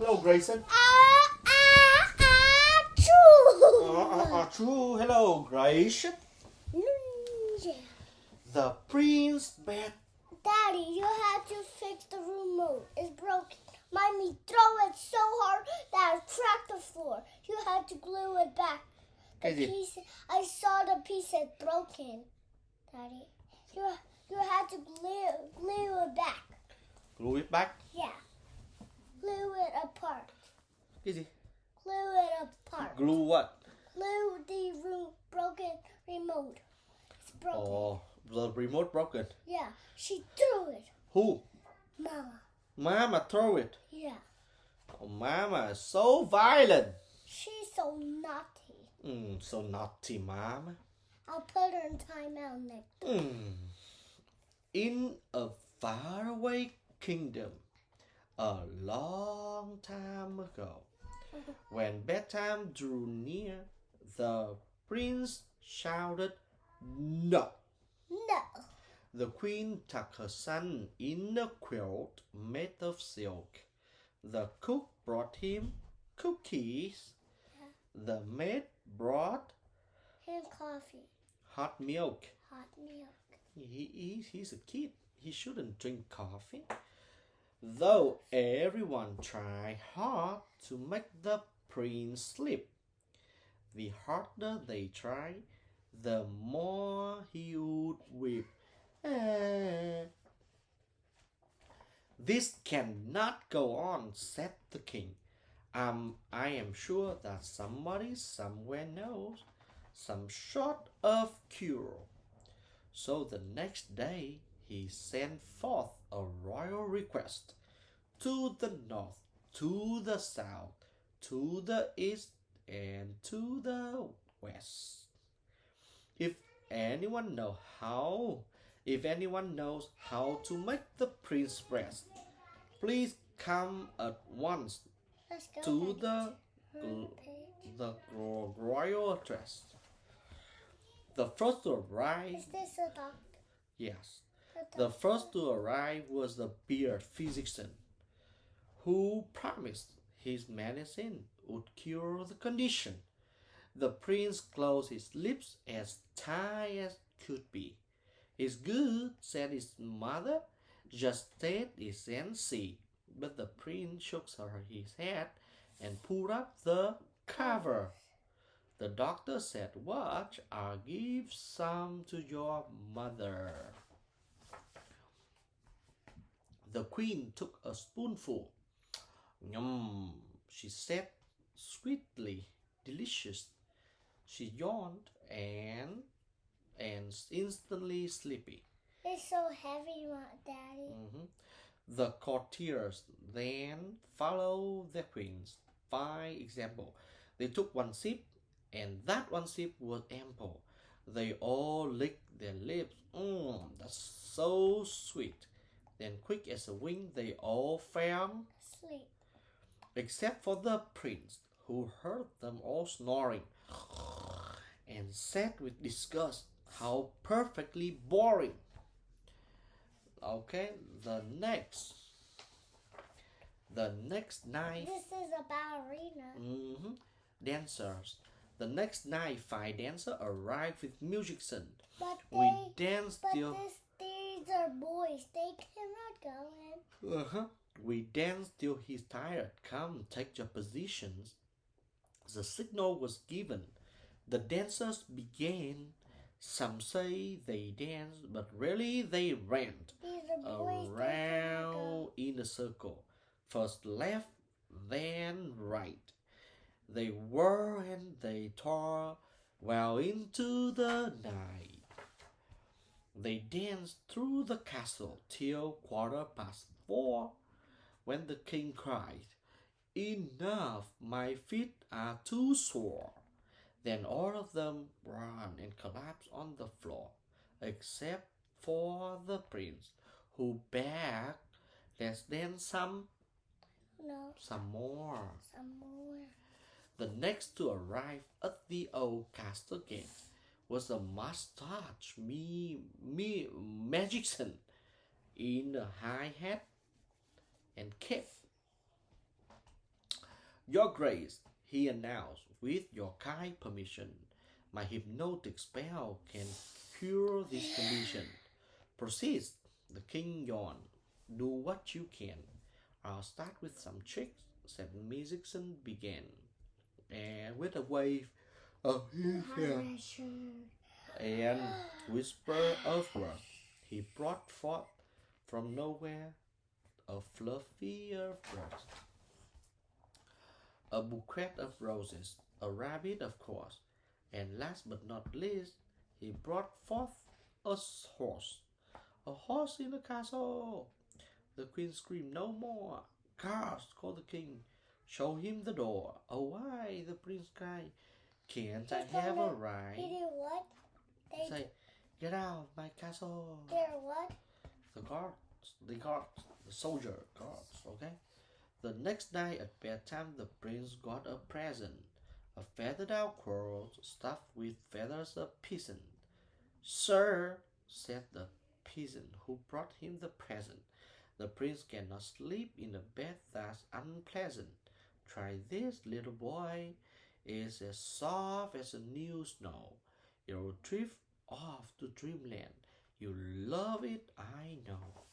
Hello, Grayson. True. True. Hello, Grayson. Yeah. The prince bed. Daddy, you have to fix the remote. It's broken. Mommy throw it so hard that it cracked the floor. You had to glue it back. The piece, I saw the piece is broken. Daddy, you had to glue it back. Glue it back. Yeah. Glue it apart. Cái gì? Glue it apart. Glue what? Glue the broken remote. It's broken. Oh, the remote broken. Yeah, she threw it. Who? Mama. Mama throw it. Yeah. Oh, Mama is so violent. She's so naughty. So naughty, Mama. I'll put her in timeout next time. In a faraway kingdom, a long time ago, when bedtime drew near, the prince shouted, "No!" No. The queen tucked her son in a quilt made of silk. The cook brought him cookies. The maid brought And coffee. hot milk. Hot milk. He's a kid. He shouldn't drink coffee. Though everyone tried hard to make the prince sleep, the harder they tried, the more he would weep. This cannot go on, said the king. I am sure that somebody somewhere knows some sort of cure. So the next day he sent forth a royal request to the north, to the south, to the east, and to the west. If anyone knows how to make the prince rest, please come at once Let's go to back the royal address. The first to arrive, Is this a doctor? yes, the first to arrive was the beard physician, who promised his medicine would cure the condition. The prince closed his lips as tight as could be. "It's good," said his mother. "Just taste it and see." But the prince shook his head and pulled up the cover. The doctor said, "Watch, I'll give some to your mother." The queen took a spoonful. "Yum," she said sweetly, "delicious." She yawned and instantly sleepy. It's so heavy, Daddy. The courtiers then followed the queen's fine example. They took one sip, and that one sip was ample. They all licked their lips. That's so sweet. Then, quick as a wink, they all fell asleep. Except for the prince, who heard them all snoring and said with disgust, "How perfectly boring." Okay, the next night. This is a ballerina. Dancers. The next night, 5 dancers arrived with musicians. But danced till. These are boys. They cannot go in. We danced till he's tired. Come, take your positions. The signal was given. The dancers began. Some say they danced, but really they ran around in a circle. First left, then right. They whirled and they tore well into the night. They danced through the castle till 4:15, when the king cried, "Enough, my feet are too sore." Then all of them ran and collapsed on the floor, except for the prince, who begged, "Let's dance some more." The next to arrive at the old castle gate was a mustache magician in a high hat and cape. Your Grace, he announced, with your kind permission, my hypnotic spell can cure this condition. Proceed, the king yawned. Do what you can. I'll start with some tricks, said the musician began. And with a wave of his hand and whisper of wrath, he brought forth from nowhere a fluffier breast, a bouquet of roses, a rabbit, of course, and last but not least, he brought forth a horse. A horse in the castle! The queen screamed, no more. Guards, called the king. Show him the door. Oh, why? The prince cried. Can't I have a ride? He did what? Say, get out of my castle. They're what? The soldier guards, okay? The next night at bedtime, the prince got a present. A feathered out crow stuffed with feathers of peasant. Sir, said the peasant who brought him the present, the prince cannot sleep in a bed that's unpleasant. Try this, little boy. It's as soft as a new snow. It'll drift off to dreamland. You love it, I know.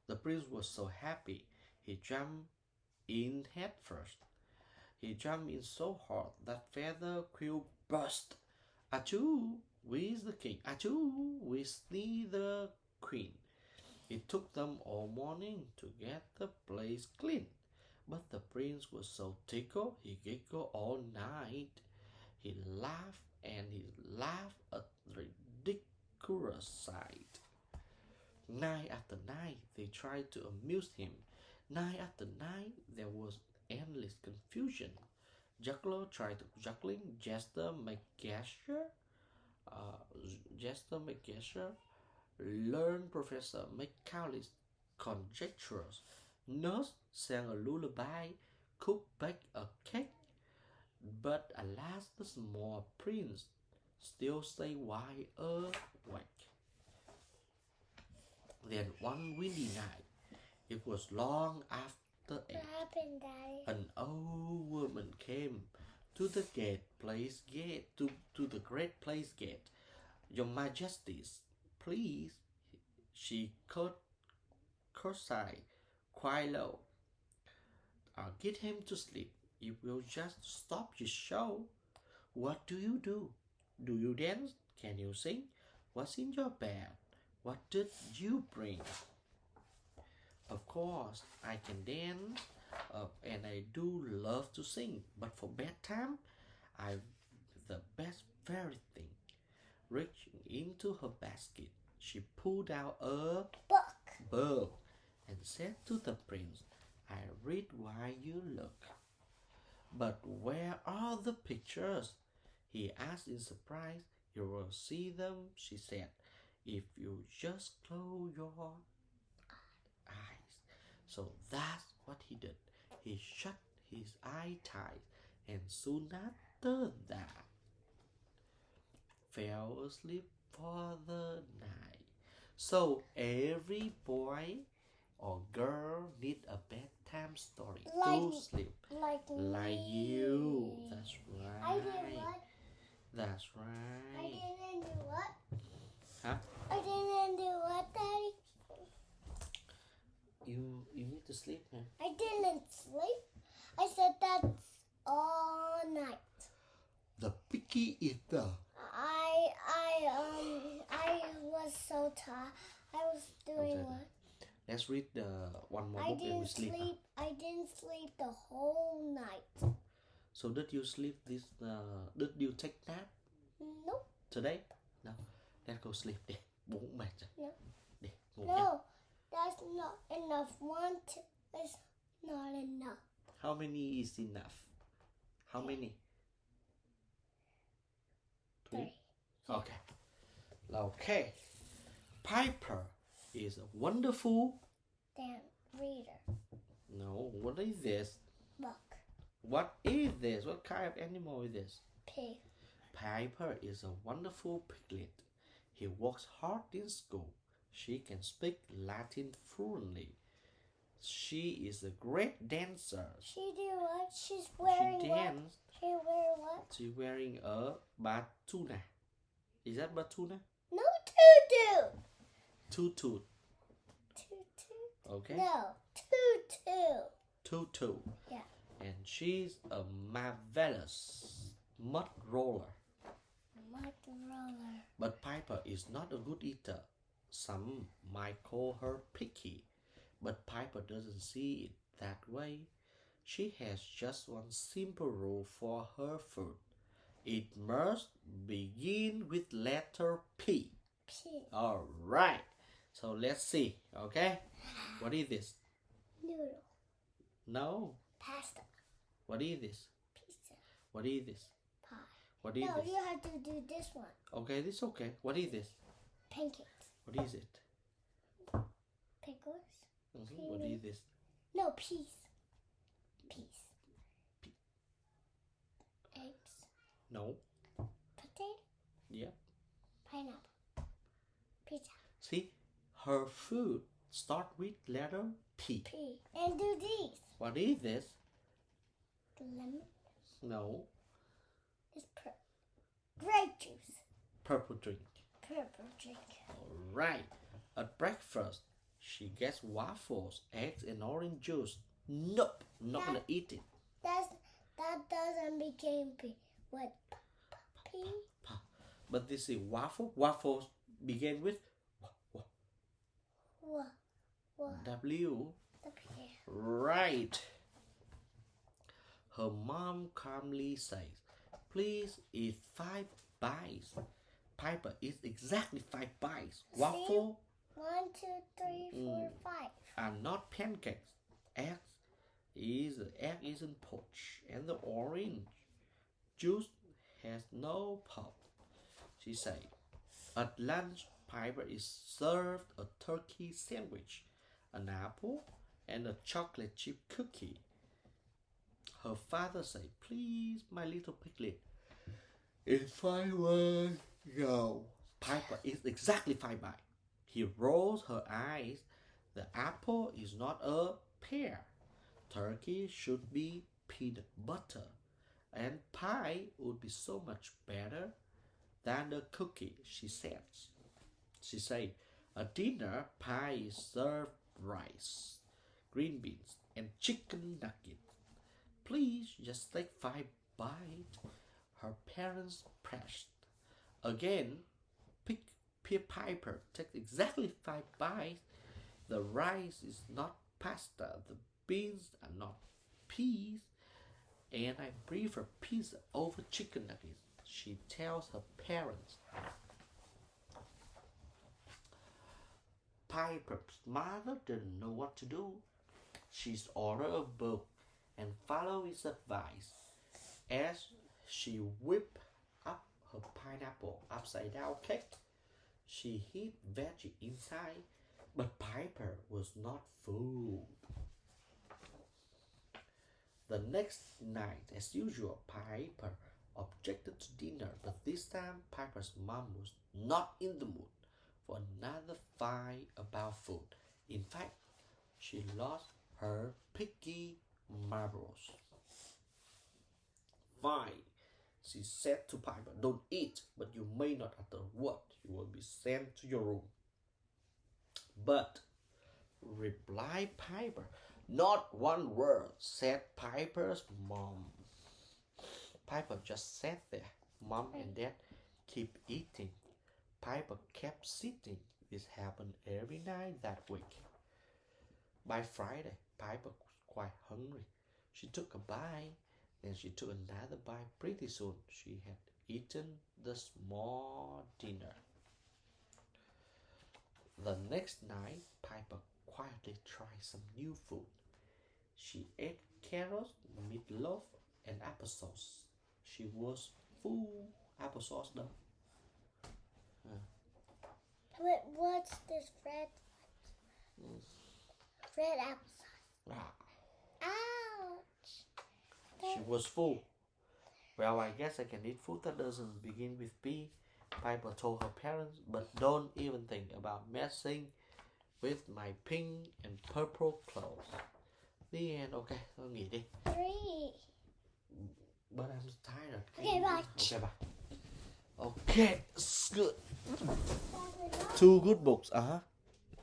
The prince was so happy, he jumped in head first. He jumped in so hard that feather quill burst. Achoo! Where's the king? Achoo! Where's the queen? It took them all morning to get the place clean. But the prince was so tickled, he giggled all night. He laughed and he laughed at the ridiculous sight. Night after night, they tried to amuse him. Night after night, there was endless confusion. Juggler tried to juggling, Jester McGasher, learned Professor make countless conjectures. Nurse sang a lullaby, cook baked a cake, but alas, the small prince still stay wide awake. Then one windy night, it was long after 8. What happened, Daddy? An old woman came to the great place gate. Your Majesties, please, she courtesied quite low. I'll get him to sleep. It will just stop your show. What do? Do you dance? Can you sing? What's in your bag? What did you bring? Of course, I can dance, and I do love to sing. But for bedtime, I've the best very thing. Reaching into her basket, she pulled out a book and said to the prince, I read while you look. But where are the pictures? He asked in surprise. You will see them, she said, if you just close your eyes. So that's what he did. He shut his eye tight, and soon after that, fell asleep for the night. So every boy or girl need a bedtime story to sleep. Like you. That's right. I did what? That's right. I didn't do what? Huh? I didn't do what, Daddy? You need to sleep, man. I didn't sleep. I said that's all night. The picky eater. I was so tired. I was doing what? Let's read the one more book and we sleep. I didn't sleep the whole night. So did you sleep this? Did you take nap? Nope. Today? No. Let's go sleep. Đi. Bố cũng mệt rồi. No. Đi. Ngủ nhé. No, that's not enough. One is not enough. How many is enough? How many? 3. Okay. Okay. Piper is a wonderful. Then reader. No. What is this? Book. What is this? What kind of animal is this? Pig. Piper is a wonderful piglet. He works hard in school. She can speak Latin fluently. She is a great dancer. She do what? She's wearing She what? danced. She wear what? She's wearing a batuna. Is that batuna? No tutu. Tutu. Tutu? Okay. No, tutu. Tutu. Yeah. And she's a marvelous mud roller. Mud roller. But Piper is not a good eater. Some might call her picky, but Piper doesn't see it that way. She has just one simple rule for her food. It must begin with letter P. P. Alright, so let's see, okay? What is this? Noodle. No. Pasta. What is this? Pizza. What is this? Pie. What is No, this? you have to do this one. Okay, this okay. What is this? Pancakes. What is it? Pickles. What is this? No, peas. Peas. Pe- Eggs. No. Potato. Yeah. Pineapple. Pizza. See, her food start with letter P. P. And do these. What is this? Lemon. No. It's grape juice. Purple drink. Purple drink. Alright. At breakfast, she gets waffles, eggs, and orange juice. Nope, not gonna eat it. That doesn't become P. What? P? But this is waffle. Waffles begin with What? What? W. The P. Right. Her mom calmly says, "Please eat 5 bites." Piper eats exactly 5 bites. Waffle 1, 2, 3, 4, 5. are not pancakes. Egg isn't poached, and the orange juice has no pulp. She said. At lunch, Piper is served a turkey sandwich, an apple, and a chocolate chip cookie. Her father said, "Please, my little piglet, eat 5 bites." Go. Piper eats exactly 5 bites. He rolls her eyes. The apple is not a pear. Turkey should be peanut butter. And pie would be so much better than the cookie, she says. She said, at dinner, pie is served rice, green beans, and chicken nuggets. Please just take 5 bites. Her parents pressed. Again, Piper takes exactly 5 bites. The rice is not pasta. The beans are not peas. And I prefer pizza over chicken nuggets, she tells her parents. Piper's mother didn't know what to do. She's ordered a book and followed its advice. As she whipped up her pineapple upside down cake, she hid veggie inside, but Piper was not fooled. The next night, as usual, Piper objected to dinner, but this time Piper's mom was not in the mood for another fight about food. In fact, she lost her picky marbles. "Fine," she said to Piper, "don't eat, but you may not utter a word. You will be sent to your room." "But," replied Piper, "not one word," said Piper's mom. Piper just sat there. Mom and Dad keep eating. Piper kept sitting. This happened every night that week. By Friday, Piper was quite hungry. She took a bite, then she took another bite. Pretty soon, she had eaten the small dinner. The next night, Piper quietly tried some new food. She ate carrots, meatloaf, and applesauce. She was full applesauce though. What's this red? Red applesauce. Ah, Ouch. she was full. "Well, I guess I can eat food that doesn't begin with P," Piper told her parents, "but don't even think about messing with my pink and purple clothes. The end. Okay, thôi nghỉ đi. 3. But I'm tired. Okay, bye. Okay, bye. Okay, good. 2 good books. Uh-huh.